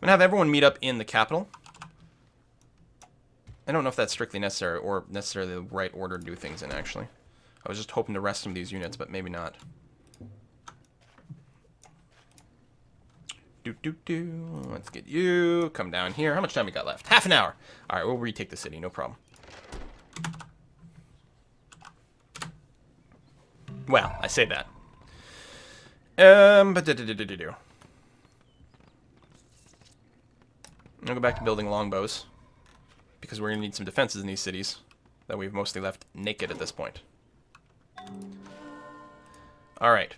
going to have everyone meet up in the capital. I don't know if that's strictly necessary or necessarily the right order to do things in, actually. I was just hoping to rest some of these units, but maybe not. Let's get you. Come down here. How much time we got left? Half an hour. All right, we'll retake the city. No problem. Well, I say that. But I'll go back to building longbows, because we're going to need some defenses in these cities that we've mostly left naked at this point. Alright.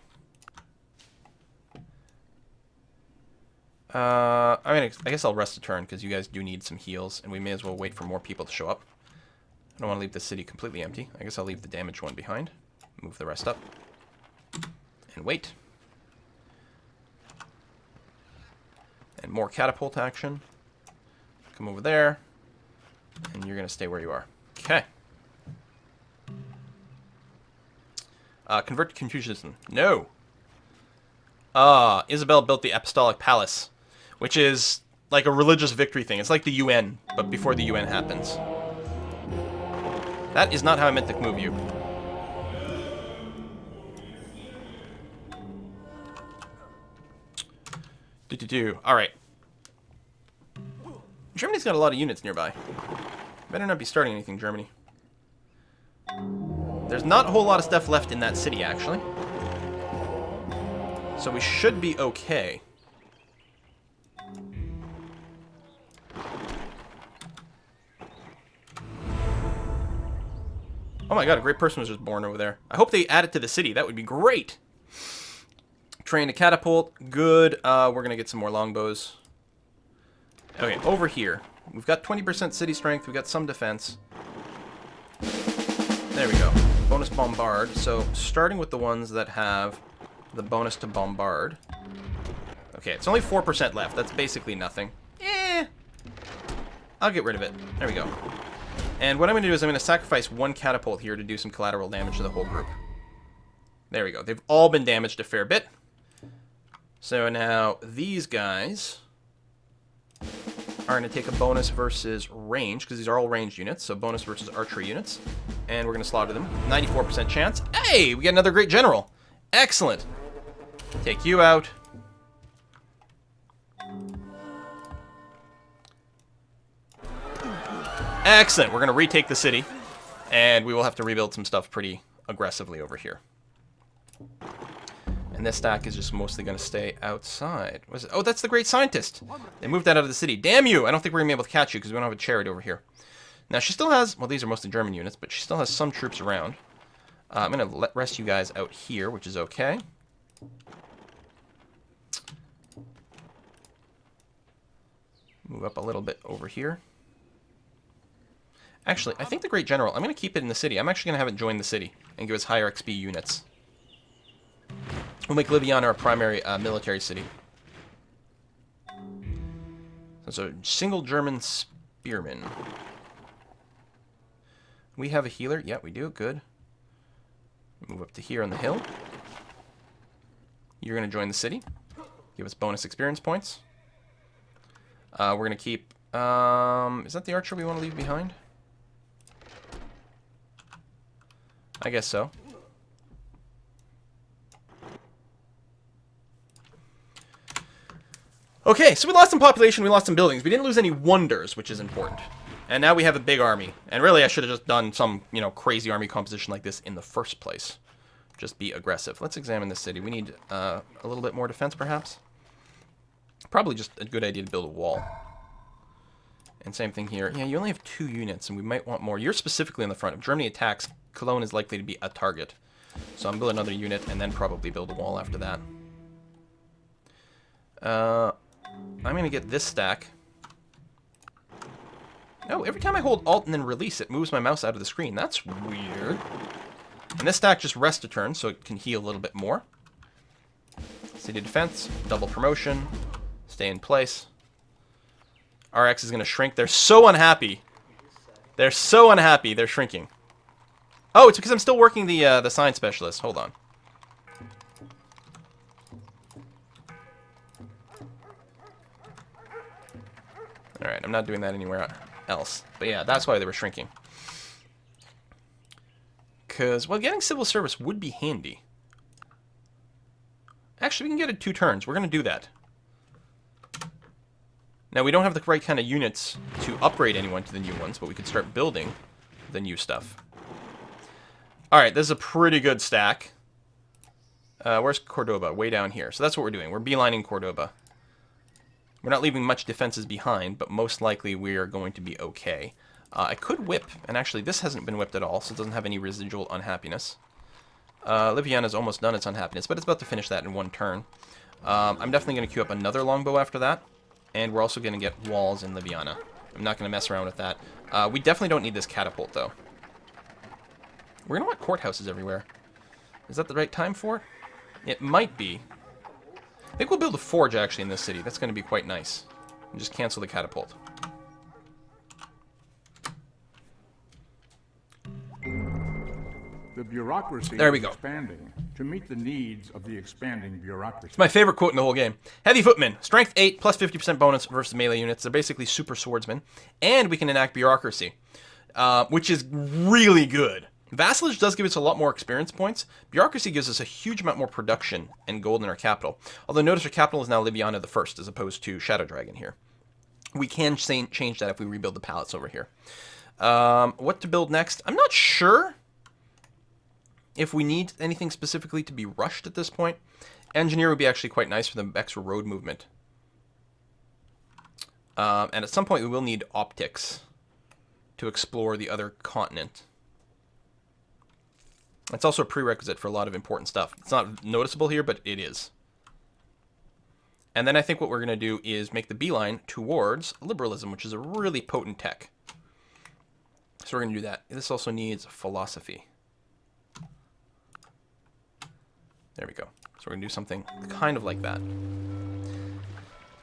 I guess I'll rest a turn, because you guys do need some heals, and we may as well wait for more people to show up. I don't want to leave the city completely empty. I guess I'll leave the damaged one behind. Move the rest up. And wait. And more catapult action. Come over there. And you're going to stay where you are. Okay. Convert to Confucianism. No. Isabel built the Apostolic Palace, which is like a religious victory thing. It's like the UN, but before the UN happens. That is not how I meant to move you. Alright. Germany's got a lot of units nearby. Better not be starting anything, Germany. There's not a whole lot of stuff left in that city, actually. So we should be okay. Oh my god, a great person was just born over there. I hope they add it to the city. That would be great. Train a catapult. Good. We're going to get some more longbows. Okay, over here. We've got 20% city strength. We've got some defense. There we go. Bonus bombard. So, starting with the ones that have the bonus to bombard. Okay, it's only 4% left. That's basically nothing. I'll get rid of it. There we go. And what I'm going to do is I'm going to sacrifice one catapult here to do some collateral damage to the whole group. There we go. They've all been damaged a fair bit. So now these guys are going to take a bonus versus range, because these are all ranged units, so bonus versus archery units. And we're going to slaughter them. 94% chance. Hey, we got another great general. Excellent. Take you out. Excellent. We're going to retake the city, and we will have to rebuild some stuff pretty aggressively over here. And this stack is just mostly going to stay outside. Oh, that's the great scientist. They moved that out of the city. Damn you! I don't think we're going to be able to catch you because we don't have a chariot over here. Now, she still has... Well, these are mostly German units, but she still has some troops around. I'm going to rest you guys out here, which is okay. Move up a little bit over here. Actually, I think the Great General, I'm going to keep it in the city. I'm actually going to have it join the city and give us higher XP units. We'll make Liviana our primary military city. So, single German spearman. We have a healer. Yeah, we do. Good. Move up to here on the hill. You're going to join the city. Give us bonus experience points. We're going to keep... is that the archer we want to leave behind? I guess so. Okay, so we lost some population, we lost some buildings. We didn't lose any wonders, which is important. And now we have a big army. And really, I should have just done some, crazy army composition like this in the first place. Just be aggressive. Let's examine this city. We need a little bit more defense, perhaps. Probably just a good idea to build a wall. And same thing here. Yeah, you only have 2 units, and we might want more. You're specifically on the front. If Germany attacks, Cologne is likely to be a target. So I'm building another unit, and then probably build a wall after that. I'm going to get this stack. No, every time I hold Alt and then release, it moves my mouse out of the screen. That's weird. And this stack just rests a turn, so it can heal a little bit more. City defense, double promotion, stay in place. RX is going to shrink. They're so unhappy. They're so unhappy. They're shrinking. Oh, it's because I'm still working the science specialist. Hold on. Alright, I'm not doing that anywhere else. But yeah, that's why they were shrinking. Because, well, getting civil service would be handy. Actually, we can get it 2 turns. We're going to do that. Now, we don't have the right kind of units to upgrade anyone to the new ones, but we could start building the new stuff. Alright, this is a pretty good stack. Where's Cordova? Way down here. So that's what we're doing. We're beelining Cordova. We're not leaving much defenses behind, but most likely we are going to be okay. I could whip, and actually this hasn't been whipped at all, so it doesn't have any residual unhappiness. Liviana's almost done its unhappiness, but it's about to finish that in 1 turn. I'm definitely going to queue up another longbow after that, and we're also going to get walls in Liviana. I'm not going to mess around with that. We definitely don't need this catapult, though. We're going to want courthouses everywhere. Is that the right time for it? It might be. I think we'll build a forge, actually, in this city. That's going to be quite nice. And just cancel the catapult. The bureaucracy there we is go. expanding to meet the needs of the expanding bureaucracy. It's my favorite quote in the whole game. Heavy footmen, strength 8 plus 50% bonus versus melee units. They're basically super swordsmen. And we can enact bureaucracy, which is really good. Vassalage does give us a lot more experience points. Bureaucracy gives us a huge amount more production and gold in our capital. Although notice our capital is now Liviana the First as opposed to Shadow Dragon here. We can change that if we rebuild the palace over here. What to build next? I'm not sure if we need anything specifically to be rushed at this point. Engineer would be actually quite nice for the extra road movement. And at some point we will need optics to explore the other continent. It's also a prerequisite for a lot of important stuff. It's not noticeable here, but it is. And then I think what we're going to do is make the beeline towards liberalism, which is a really potent tech. So we're going to do that. This also needs philosophy. There we go. So we're going to do something kind of like that.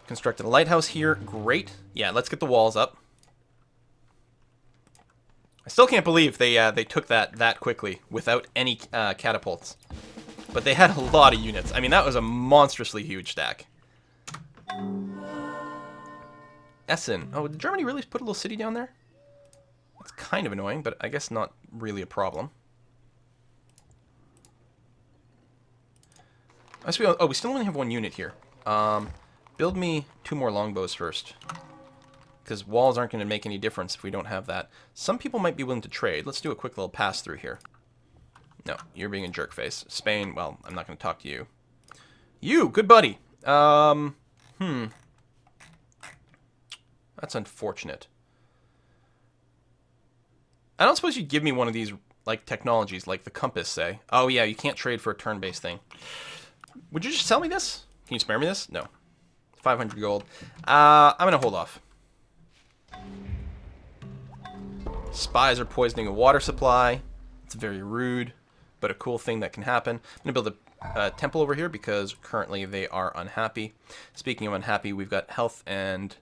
Constructed a lighthouse here. Great. Yeah, let's get the walls up. I still can't believe they took that quickly without any catapults. But they had a lot of units. I mean, that was a monstrously huge stack. Essen. Oh, did Germany really put a little city down there? That's kind of annoying, but I guess not really a problem. Oh, we still only have 1 unit here. Build me 2 more longbows first. Because walls aren't going to make any difference if we don't have that. Some people might be willing to trade. Let's do a quick little pass through here. No, you're being a jerk face. Spain, well, I'm not going to talk to you. You, good buddy. That's unfortunate. I don't suppose you'd give me one of these, like, technologies, like the compass, say. Oh, yeah, you can't trade for a turn-based thing. Would you just sell me this? Can you spare me this? No. 500 gold. I'm going to hold off. Spies are poisoning a water supply. It's very rude, but a cool thing that can happen. I'm going to build a temple over here because currently they are unhappy. Speaking of unhappy, we've got health and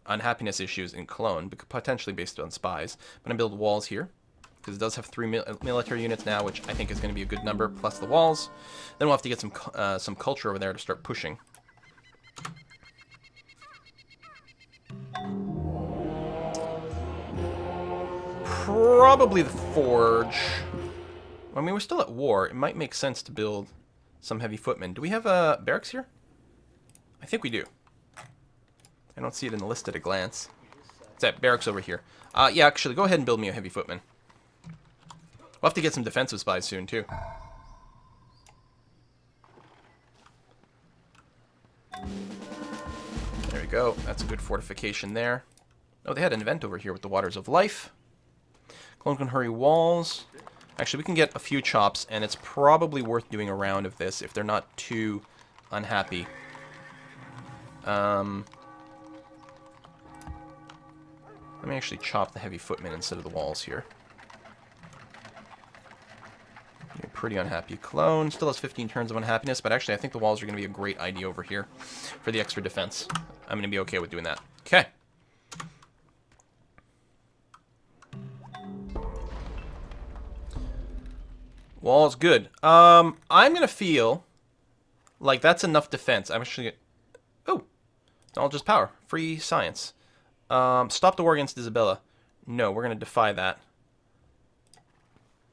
unhappiness issues in Cologne, potentially based on spies. I'm going to build walls here because it does have 3 military units now, which I think is going to be a good number, plus the walls. Then we'll have to get some culture over there to start pushing. Probably the forge. I mean, we're still at war. It might make sense to build some heavy footmen. Do we have a barracks here? I think we do. I don't see it in the list at a glance. It's that barracks over here. Yeah, actually, go ahead and build me a heavy footman. We'll have to get some defensive spies soon, too. There we go. That's a good fortification there. Oh, they had an event over here with the Waters of Life. Clone can hurry walls. Actually, we can get a few chops, and it's probably worth doing a round of this if they're not too unhappy. Let me actually chop the heavy footmen instead of the walls here. You're pretty unhappy. Cologne still has 15 turns of unhappiness, but actually I think the walls are going to be a great idea over here for the extra defense. I'm going to be okay with doing that. Okay. Wall's good. I'm going to feel like that's enough defense. I'm actually... Oh! I'll just power. Free science. Stop the war against Isabella. No, we're going to defy that.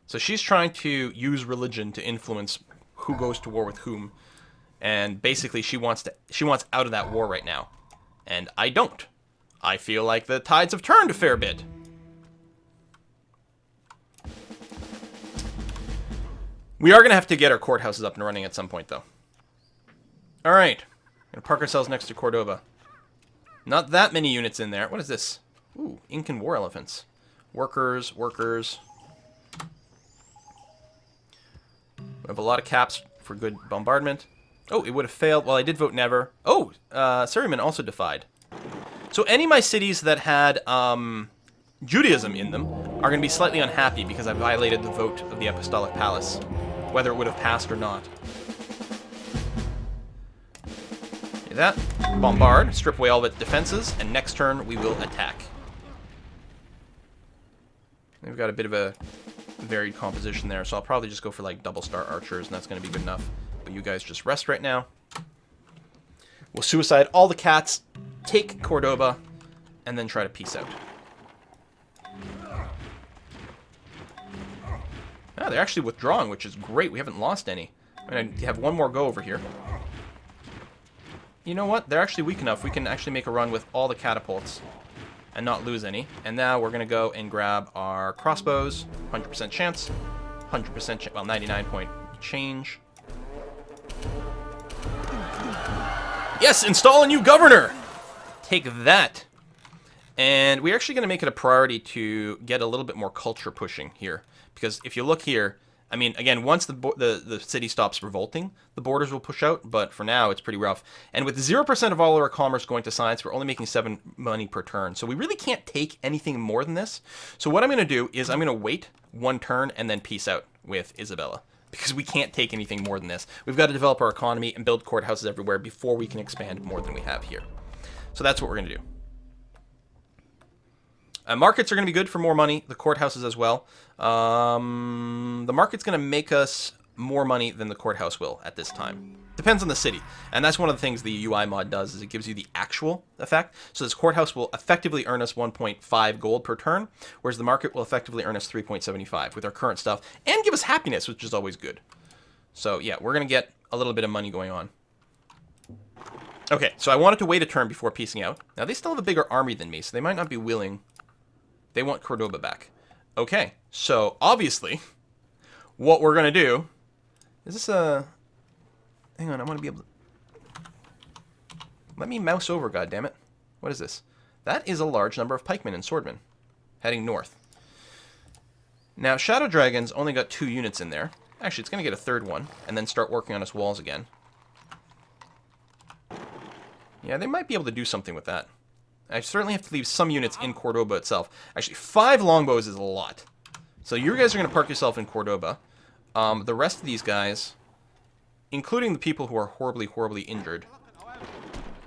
So she's trying to use religion to influence who goes to war with whom. And basically she wants out of that war right now. And I don't. I feel like the tides have turned a fair bit. We are going to have to get our courthouses up and running at some point, though. Alright. Going to park ourselves next to Cordova. Not that many units in there. What is this? Ooh, Incan war elephants. Workers. We have a lot of caps for good bombardment. Oh, it would have failed. Well, I did vote never. Oh, Syriaman also defied. So any of my cities that had Judaism in them are going to be slightly unhappy because I violated the vote of the Apostolic Palace, whether it would have passed or not. Do that. Bombard, strip away all of its defenses, and next turn we will attack. We've got a bit of a varied composition there, so I'll probably just go for like double star archers, and that's going to be good enough. But you guys just rest right now. We'll suicide all the cats, take Cordova, and then try to peace out. Ah, they're actually withdrawing, which is great. We haven't lost any. I'm going to have one more go over here. You know what? They're actually weak enough. We can actually make a run with all the catapults and not lose any. And now we're going to go and grab our crossbows. 100% chance. 100% well, 99 point change. Yes, install a new governor! Take that. And we're actually going to make it a priority to get a little bit more culture pushing here. Because if you look here, I mean, again, once the city stops revolting, the borders will push out, but for now, it's pretty rough. And with 0% of all our commerce going to science, we're only making 7 money per turn. So we really can't take anything more than this. So what I'm going to do is I'm going to wait 1 turn and then peace out with Isabella. Because we can't take anything more than this. We've got to develop our economy and build courthouses everywhere before we can expand more than we have here. So that's what we're going to do. Markets are going to be good for more money. The courthouses as well. The market's going to make us more money than the courthouse will at this time. Depends on the city. And that's one of the things the UI mod does, is it gives you the actual effect. So this courthouse will effectively earn us 1.5 gold per turn, whereas the market will effectively earn us 3.75 with our current stuff, and give us happiness, which is always good. So yeah, we're going to get a little bit of money going on. Okay, so I wanted to wait a turn before piecing out. Now they still have a bigger army than me, so they might not be willing. They want Cordova back. Okay, so obviously, what we're going to do... Is this a... Hang on, I want to be able to... Let me mouse over, goddammit. What is this? That is a large number of pikemen and swordmen heading north. Now, Shadow Dragon's only got 2 units in there. Actually, it's going to get a 3rd one, and then start working on its walls again. Yeah, they might be able to do something with that. I certainly have to leave some units in Cordova itself. Actually, 5 longbows is a lot. So you guys are going to park yourself in Cordova. The rest of these guys, including the people who are horribly, horribly injured,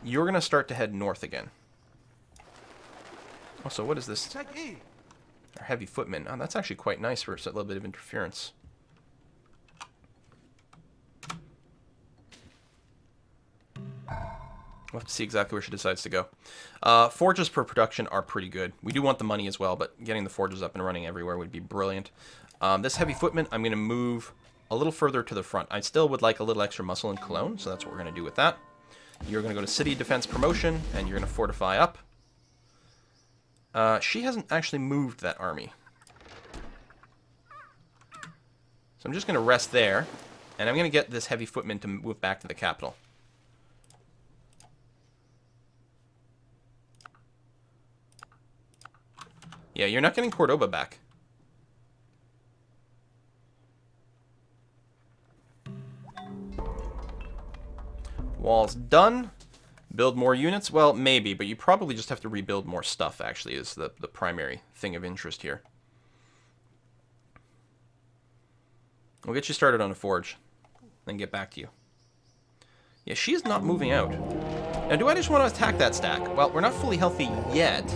you're going to start to head north again. Also, what is this? Our heavy footmen. Oh, that's actually quite nice for a little bit of interference. We'll have to see exactly where she decides to go. Forges per production are pretty good. We do want the money as well, but getting the forges up and running everywhere would be brilliant. This heavy footman, I'm going to move a little further to the front. I still would like a little extra muscle in Cologne, so that's what we're going to do with that. You're going to go to City Defense Promotion, and you're going to fortify up. She hasn't actually moved that army. So I'm just going to rest there, and I'm going to get this heavy footman to move back to the capital. Yeah, you're not getting Cordova back. Wall's done. Build more units? Well, maybe, but you probably just have to rebuild more stuff, actually, is the primary thing of interest here. We'll get you started on a forge, then get back to you. Yeah, she's not moving out. Now, do I just want to attack that stack? Well, we're not fully healthy yet.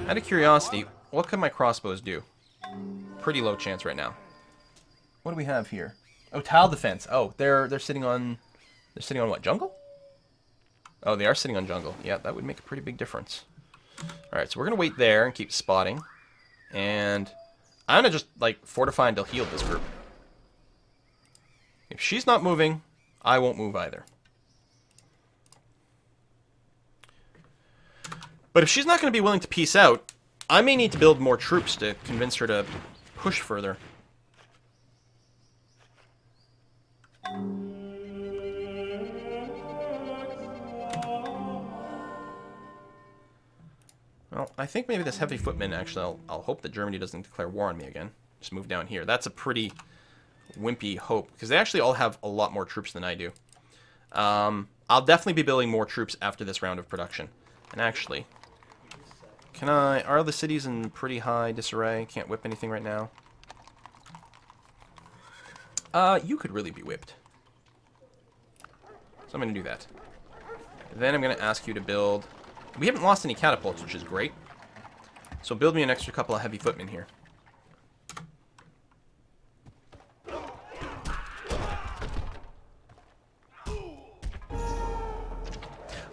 Out of curiosity, what can my crossbows do? Pretty low chance right now. What do we have here? Oh, tile defense. Oh, they're sitting on... They're sitting on what, jungle? Oh, they are sitting on jungle. Yeah, that would make a pretty big difference. Alright, so we're going to wait there and keep spotting. And I'm going to just, like, fortify until heal this group. If she's not moving, I won't move either. But if she's not going to be willing to peace out, I may need to build more troops to convince her to push further. Well, I think maybe this heavy footman, actually, I'll hope that Germany doesn't declare war on me again. Just move down here. That's a pretty wimpy hope, because they actually all have a lot more troops than I do. I'll definitely be building more troops after this round of production. And actually, are the cities in pretty high disarray? Can't whip anything right now. You could really be whipped. So I'm going to do that. Then I'm going to ask you to build... We haven't lost any catapults, which is great. So build me an extra couple of heavy footmen here.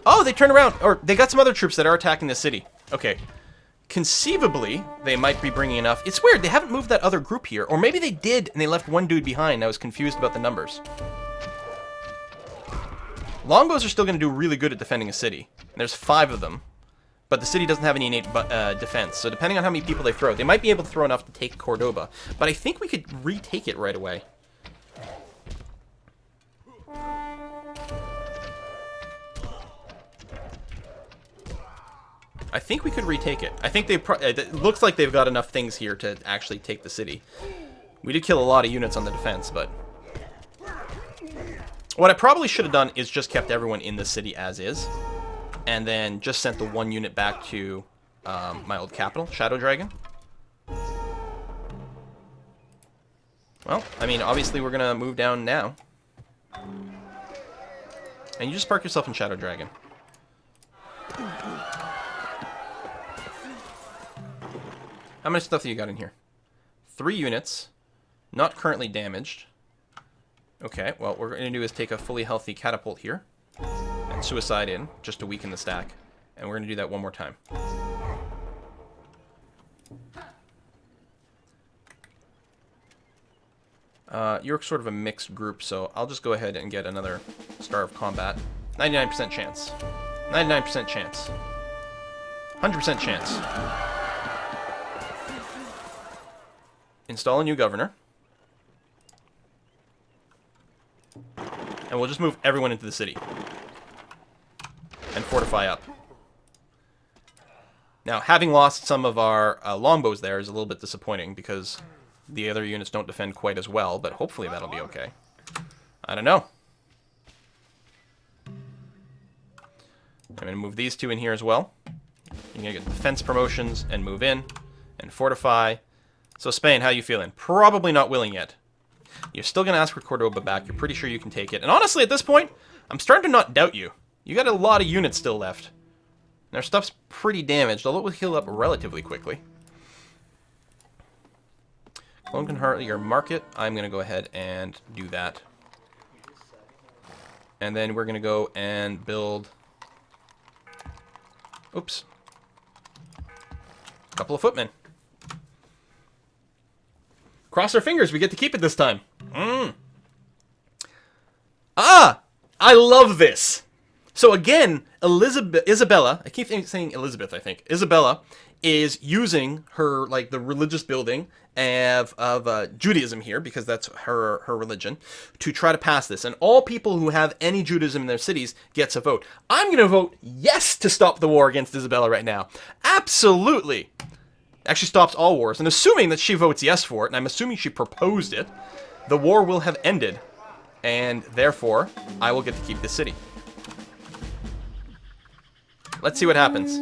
Oh, they turned around! Or they got some other troops that are attacking the city. Okay. Conceivably, they might be bringing enough. It's weird, they haven't moved that other group here. Or maybe they did, and they left one dude behind. I was confused about the numbers. Longbows are still going to do really good at defending a city. There's 5 of them. But the city doesn't have any innate defense. So depending on how many people they throw, they might be able to throw enough to take Cordova. But I think we could retake it right away. I think we could retake it. I think it looks like they've got enough things here to actually take the city. We did kill a lot of units on the defense, but... What I probably should have done is just kept everyone in the city as is. And then just sent the 1 unit back to my old capital, Shadow Dragon. Well, I mean, obviously we're going to move down now. And you just park yourself in Shadow Dragon. How much stuff do you got in here? 3 units. Not currently damaged. Okay, well, what we're going to do is take a fully healthy catapult here. And suicide in, just to weaken the stack. And we're going to do that one more time. You're sort of a mixed group, so I'll just go ahead and get another Star of Combat. 99% chance. 99% chance. 100% chance. Install a new governor. And we'll just move everyone into the city. And fortify up. Now, having lost some of our longbows there is a little bit disappointing because the other units don't defend quite as well, but hopefully that'll be okay. I don't know. I'm going to move these 2 in here as well. You're going to get defense promotions and move in and fortify. So Spain, how you feeling? Probably not willing yet. You're still going to ask for Cordova back. You're pretty sure you can take it. And honestly, at this point, I'm starting to not doubt you. You got a lot of units still left. Their stuff's pretty damaged, although it will heal up relatively quickly. Clone can hardly your market. I'm going to go ahead and do that. And then we're going to go and build... Oops. A couple of footmen. Cross our fingers, we get to keep it this time. Ah! I love this! So again, Isabella, I keep saying Elizabeth, I think. Isabella is using her, like, the religious building of Judaism here, because that's her religion, to try to pass this. And all people who have any Judaism in their cities gets a vote. I'm going to vote yes to stop the war against Isabella right now. Absolutely! Actually stops all wars. And assuming that she votes yes for it, and I'm assuming she proposed it, the war will have ended. And therefore, I will get to keep this city. Let's see what happens.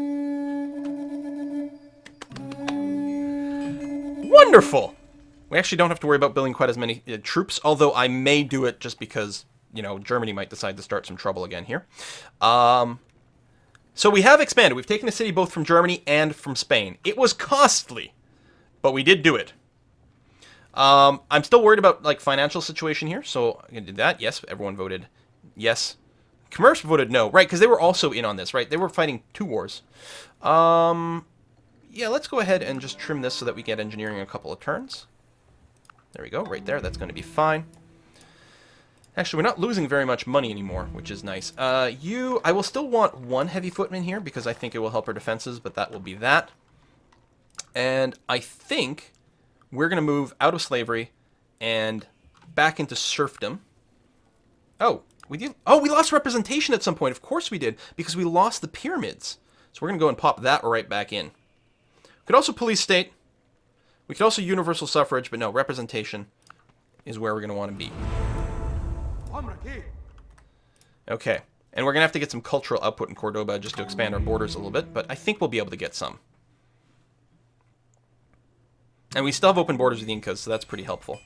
Wonderful! We actually don't have to worry about building quite as many troops, although I may do it just because, you know, Germany might decide to start some trouble again here. So we have expanded. We've taken the city both from Germany and from Spain. It was costly, but we did do it. I'm still worried about, like, financial situation here, so I'm going to do that. Yes, everyone voted yes. Commerce voted no. Right, because they were also in on this, right? They were fighting 2 wars. Yeah, let's go ahead and just trim this so that we get engineering a couple of turns. There we go, right there. That's going to be fine. Actually, we're not losing very much money anymore, which is nice. I will still want 1 heavy footman here because I think it will help our defenses, but that will be that. And I think we're going to move out of slavery and back into serfdom. Oh, we did. Oh, we lost representation at some point. Of course we did, because we lost the pyramids. So we're going to go and pop that right back in. We could also police state. We could also universal suffrage, but no, representation is where we're going to want to be. Okay, and we're going to have to get some cultural output in Cordova just to expand our borders a little bit, but I think we'll be able to get some. And we still have open borders with the Incas, so that's pretty helpful.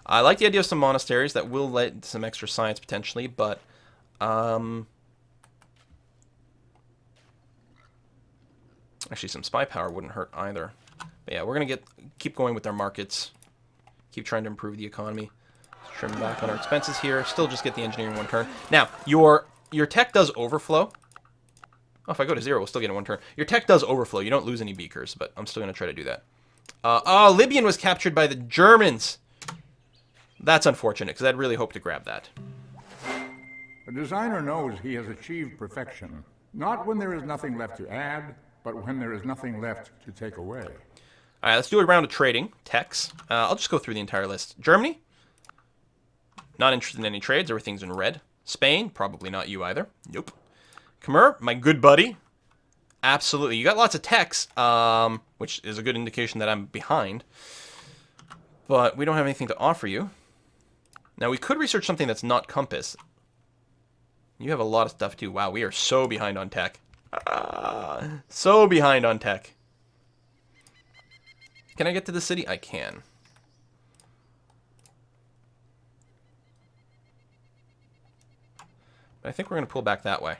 I like the idea of some monasteries that will let some extra science potentially, but actually some spy power wouldn't hurt either. But yeah, we're gonna keep going with our markets, keep trying to improve the economy. Let's trim back on our expenses here. Still just get the engineering 1 turn. Now your tech does overflow. Oh, if I go to 0, we'll still get it 1 turn. Your tech does overflow. You don't lose any beakers, but I'm still gonna try to do that. Oh, Libyan was captured by the Germans. That's unfortunate, because I'd really hoped to grab that. A designer knows he has achieved perfection, not when there is nothing left to add, but when there is nothing left to take away. All right, let's do a round of trading. Techs. I'll just go through the entire list. Germany. Not interested in any trades. Everything's in red. Spain. Probably not you either. Nope. Khmer, my good buddy. Absolutely. You got lots of techs, which is a good indication that I'm behind. But we don't have anything to offer you. Now, we could research something that's not compass. You have a lot of stuff, too. Wow, we are so behind on tech. So behind on tech. Can I get to the city? I can. But I think we're going to pull back that way.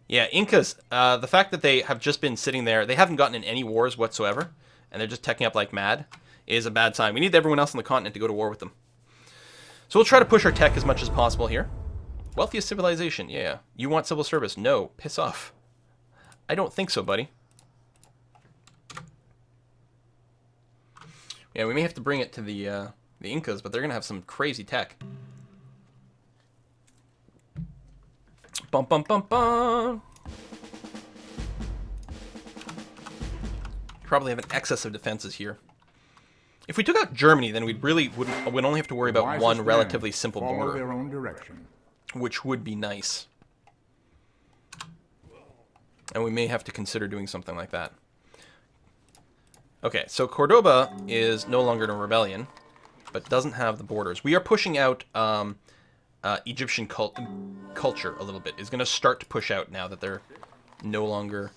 Yeah, Incas, the fact that they have just been sitting there, they haven't gotten in any wars whatsoever, and they're just teching up like mad, is a bad sign. We need everyone else on the continent to go to war with them. So we'll try to push our tech as much as possible here. Wealthiest civilization, yeah. You want civil service? No, piss off. I don't think so, buddy. Yeah, we may have to bring it to the Incas, but they're going to have some crazy tech. Bum, bum, bum, bum. Probably have an excess of defenses here. If we took out Germany, then we'd only have to worry about 1 relatively simple border, their own direction, which would be nice. And we may have to consider doing something like that. Okay, so Cordova is no longer in a rebellion, but doesn't have the borders. We are pushing out Egyptian culture a little bit. Is going to start to push out now that they're no longer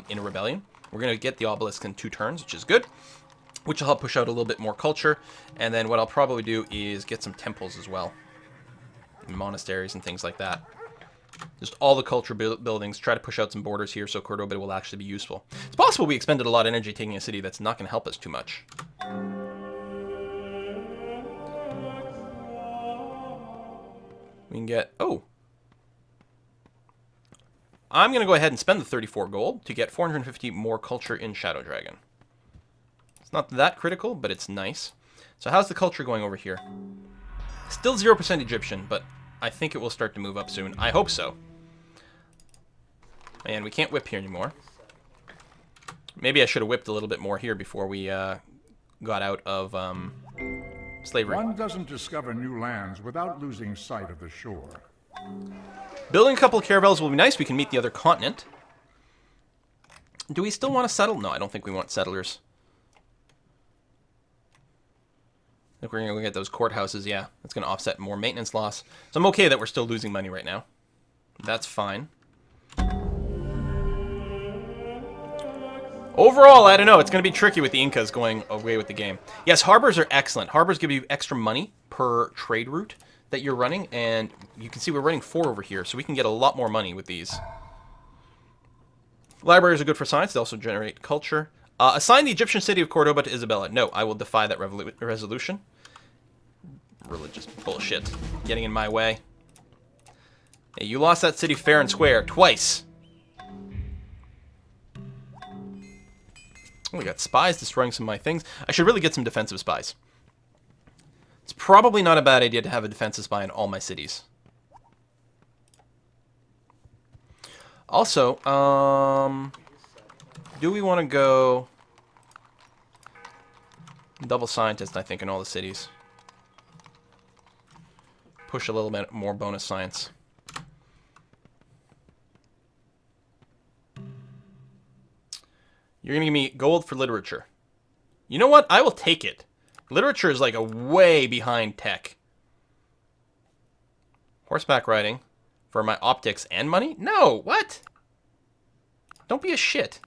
in a rebellion. We're going to get the obelisk in 2 turns, which is good, which will help push out a little bit more culture. And then what I'll probably do is get some temples as well, and monasteries and things like that. Just all the culture buildings, try to push out some borders here so Cordova will actually be useful. It's possible we expended a lot of energy taking a city that's not going to help us too much. We can get... Oh! I'm going to go ahead and spend the 34 gold to get 450 more culture in Shadow Dragon. It's not that critical, but it's nice. So how's the culture going over here? Still 0% Egyptian, but I think it will start to move up soon. I hope so. And we can't whip here anymore. Maybe I should have whipped a little bit more here before we got out of slavery. One doesn't discover new lands without losing sight of the shore. Building a couple of caravels will be nice. We can meet the other continent. Do we still want to settle? No, I don't think we want settlers. I think we're going to go get those courthouses. Yeah, that's going to offset more maintenance loss. So I'm okay that we're still losing money right now. That's fine. Overall, I don't know. It's going to be tricky with the Incas going away with the game. Yes, harbors are excellent. Harbors give you extra money per trade route that you're running, and you can see we're running 4 over here, so we can get a lot more money with these. Libraries are good for science. They also generate culture. Assign the Egyptian city of Cordova to Isabella. No, I will defy that resolution. Religious bullshit. Getting in my way. Hey, you lost that city fair and square twice. Oh, we got spies destroying some of my things. I should really get some defensive spies. It's probably not a bad idea to have a defensive spy in all my cities. Also, do we want to go double scientist, I think, in all the cities? Push a little bit more bonus science. You're going to give me gold for literature. You know what? I will take it. Literature is like a way behind tech. Horseback riding for my optics and money? No, what? Don't be a shit.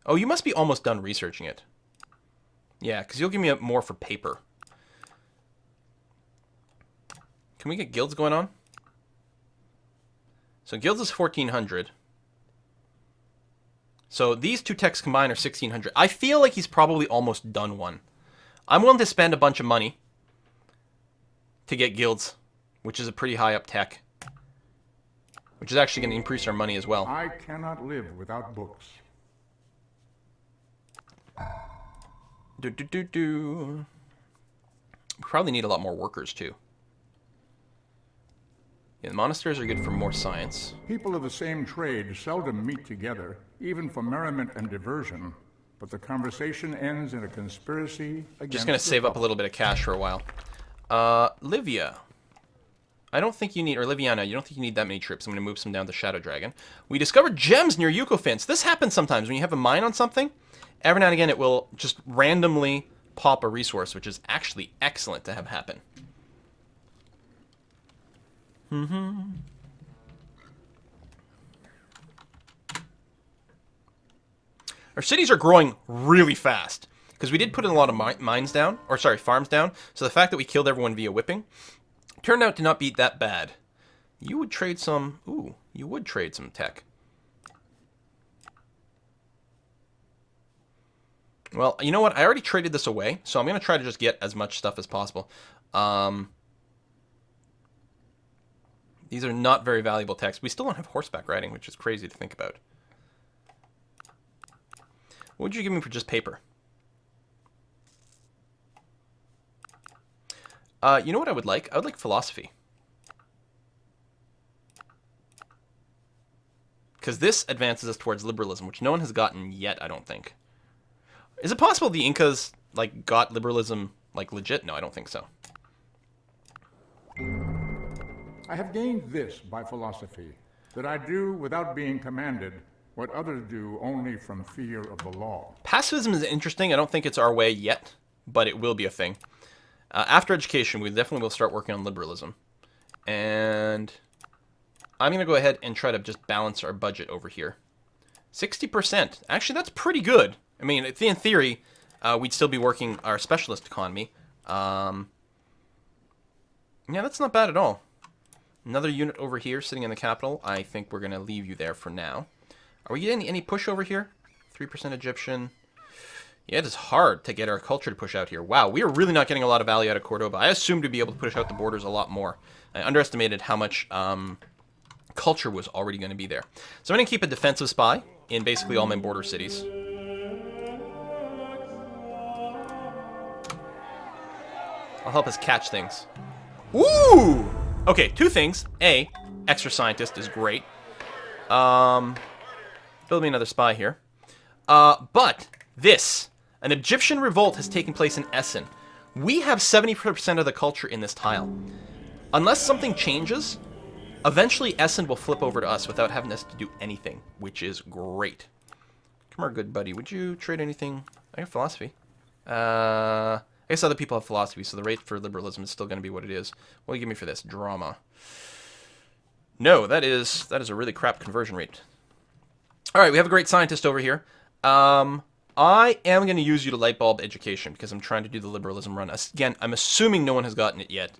Oh, you must be almost done researching it. Yeah, because you'll give me more for paper. Can we get guilds going on? So guilds is 1,400. So these two techs combined are 1,600. I feel like he's probably almost done one. I'm willing to spend a bunch of money to get guilds, which is a pretty high up tech. Which is actually going to increase our money as well. I cannot live without books. We probably need a lot more workers too. Yeah, the monasteries are good for more science. People of the same trade seldom meet together, even for merriment and diversion, but the conversation ends in a conspiracy against Just going to save up a little bit of cash for a while. Livia. I don't think you need, or Liviana, you don't think you need that many troops. I'm going to move some down to Shadow Dragon. We discovered gems near Yukofins. This happens sometimes when you have a mine on something. Every now and again, it will just randomly pop a resource, which is actually excellent to have happen. Our cities are growing really fast because we did put in a lot of mines down, or sorry, farms down. So the fact that we killed everyone via whipping turned out to not be that bad. You would trade some. Ooh, you would trade some tech. Well, you know what? I already traded this away, so I'm going to try to just get as much stuff as possible. These are not very valuable techs. We still don't have horseback riding, which is crazy to think about. What would you give me for just paper? You know what I would like? I would like philosophy. Because this advances us towards liberalism, which no one has gotten yet, I don't think. Is it possible the Incas, like, got liberalism, like, legit? No, I don't think so. I have gained this by philosophy, that I do without being commanded what others do only from fear of the law. Pacifism is interesting. I don't think it's our way yet, but it will be a thing. After education, we definitely will start working on liberalism. And I'm going to go ahead and try to just balance our budget over here. 60%. Actually, that's pretty good. I mean, in theory, we'd still be working our specialist economy. Yeah, that's not bad at all. Another unit over here sitting in the capital. I think we're going to leave you there for now. Are we getting any push over here? 3% Egyptian. Yeah, it is hard to get our culture to push out here. Wow, we are really not getting a lot of value out of Cordova. I assumed to be able to push out the borders a lot more. I underestimated how much culture was already going to be there. So I'm going to keep a defensive spy in basically all my border cities. I'll help us catch things. Ooh! Okay, two things. A, extra scientist is great. Build me another spy here. But this, an Egyptian revolt has taken place in Essen. We have 70% of the culture in this tile. Unless something changes, eventually Essen will flip over to us without having us to do anything, which is great. Come here, good buddy. Would you trade anything? I have philosophy. I guess other people have philosophy, so the rate for liberalism is still going to be what it is. What do you give me for this? Drama. No, that is a really crap conversion rate. All right, we have a great scientist over here. I am going to use you to light bulb education because I'm trying to do the liberalism run. Again, I'm assuming no one has gotten it yet.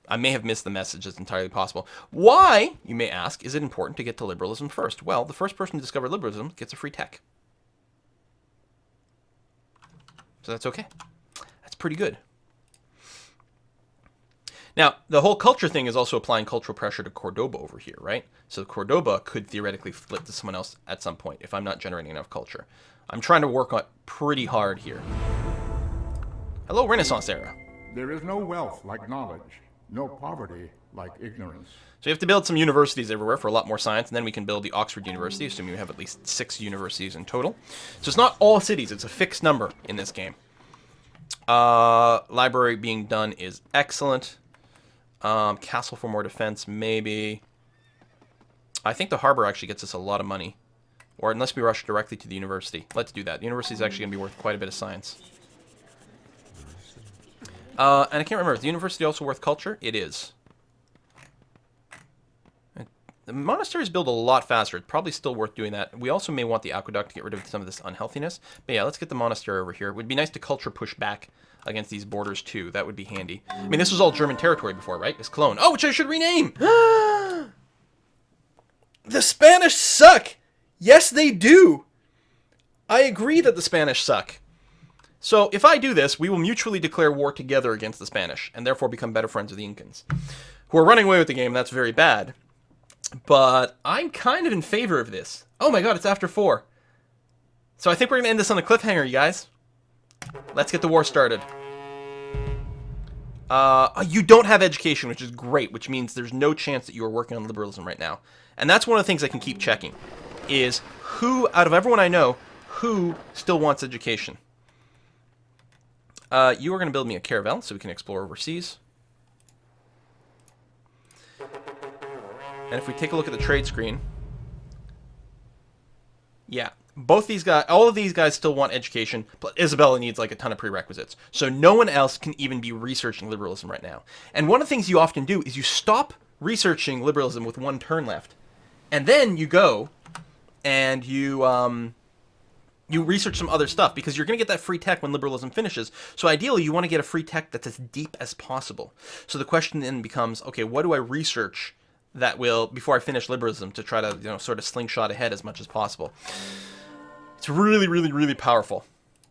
I may have missed the message. It's entirely possible. Why, you may ask, is it important to get to liberalism first? Well, the first person to discover liberalism gets a free tech. So that's okay. That's pretty good. Now, the whole culture thing is also applying cultural pressure to Cordova over here, right? So Cordova could theoretically flip to someone else at some point if I'm not generating enough culture. I'm trying to work on pretty hard here. Hello, Renaissance era. There is no wealth like knowledge, no poverty like ignorance. So you have to build some universities everywhere for a lot more science, and then we can build the Oxford University, assuming we have at least 6 universities in total. So it's not all cities, it's a fixed number in this game. Library being done is excellent. Castle for more defense, maybe. I think the harbor actually gets us a lot of money. Or unless we rush directly to the university. Let's do that. The university is actually going to be worth quite a bit of science. And I can't remember, is the university also worth culture? It is. The monasteries build a lot faster. It's probably still worth doing that. We also may want the aqueduct to get rid of some of this unhealthiness. But yeah, let's get the monastery over here. It would be nice to culture push back against these borders too. That would be handy. I mean, this was all German territory before, right? It's Cologne. Oh, which I should rename! The Spanish suck! Yes, they do! I agree that the Spanish suck. So, if I do this, we will mutually declare war together against the Spanish, and therefore become better friends with the Incans. Who are running away with the game, that's very bad. But I'm kind of in favor of this. Oh my god, it's after 4. So I think we're going to end this on a cliffhanger, you guys. Let's get the war started. You don't have education, which is great, which means there's no chance that you are working on liberalism right now. And that's one of the things I can keep checking, is who, out of everyone I know, who still wants education. You are going to build me a caravel so we can explore overseas. And if we take a look at the trade screen, yeah, both these guys, all of these guys still want education, but Isabella needs like a ton of prerequisites. So no one else can even be researching liberalism right now. And one of the things you often do is you stop researching liberalism with 1 turn left. And then you go and you research some other stuff, because you're going to get that free tech when liberalism finishes. So ideally, you want to get a free tech that's as deep as possible. So the question then becomes, okay, what do I research that will, before I finish liberalism, to try to, sort of slingshot ahead as much as possible. It's really, really, really powerful.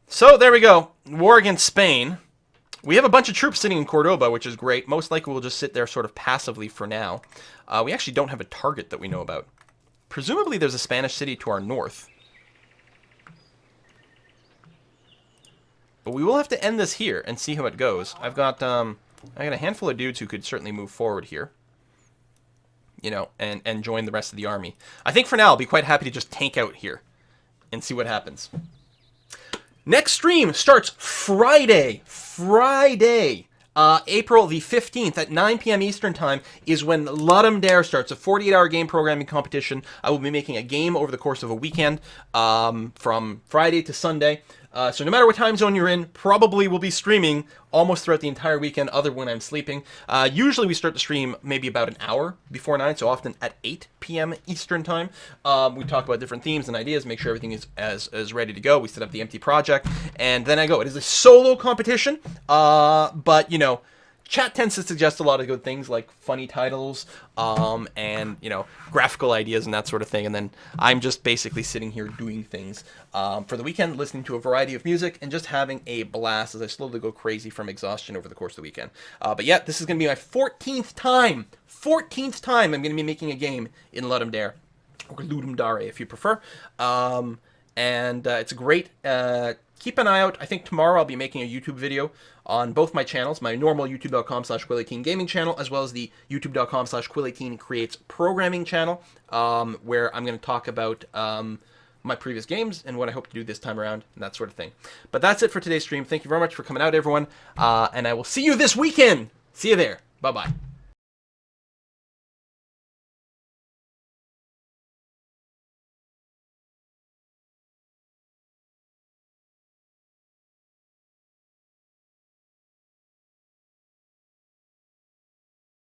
So there we go. War against Spain. We have a bunch of troops sitting in Cordova, which is great. Most likely we'll just sit there sort of passively for now. We actually don't have a target that we know about. Presumably there's a Spanish city to our north. But we will have to end this here and see how it goes. I got a handful of dudes who could certainly move forward here. And join the rest of the army. I think for now I'll be quite happy to just tank out here and see what happens. Next stream starts Friday. April the 15th at 9 p.m. Eastern Time is when Ludum Dare starts, a 48-hour game programming competition. I will be making a game over the course of a weekend from Friday to Sunday. So no matter what time zone you're in, probably we'll be streaming almost throughout the entire weekend, other when I'm sleeping. Usually we start the stream maybe about an hour before 9, so often at 8 p.m. Eastern Time. We talk about different themes and ideas, make sure everything is as ready to go. We set up the empty project, and then I go. It is a solo competition, but, chat tends to suggest a lot of good things like funny titles, and, graphical ideas and that sort of thing. And then I'm just basically sitting here doing things for the weekend, listening to a variety of music and just having a blast as I slowly go crazy from exhaustion over the course of the weekend. But yeah, this is going to be my 14th time. 14th time I'm going to be making a game in Ludum Dare, or Ludum Dare if you prefer. And it's great. Keep an eye out. I think tomorrow I'll be making a YouTube video on both my channels, my normal youtube.com/Quill18 gaming channel, as well as the youtube.com/Quill18 creates programming channel, where I'm going to talk about my previous games and what I hope to do this time around and that sort of thing. But that's it for today's stream. Thank you very much for coming out, everyone. And I will see you this weekend. See you there. Bye-bye.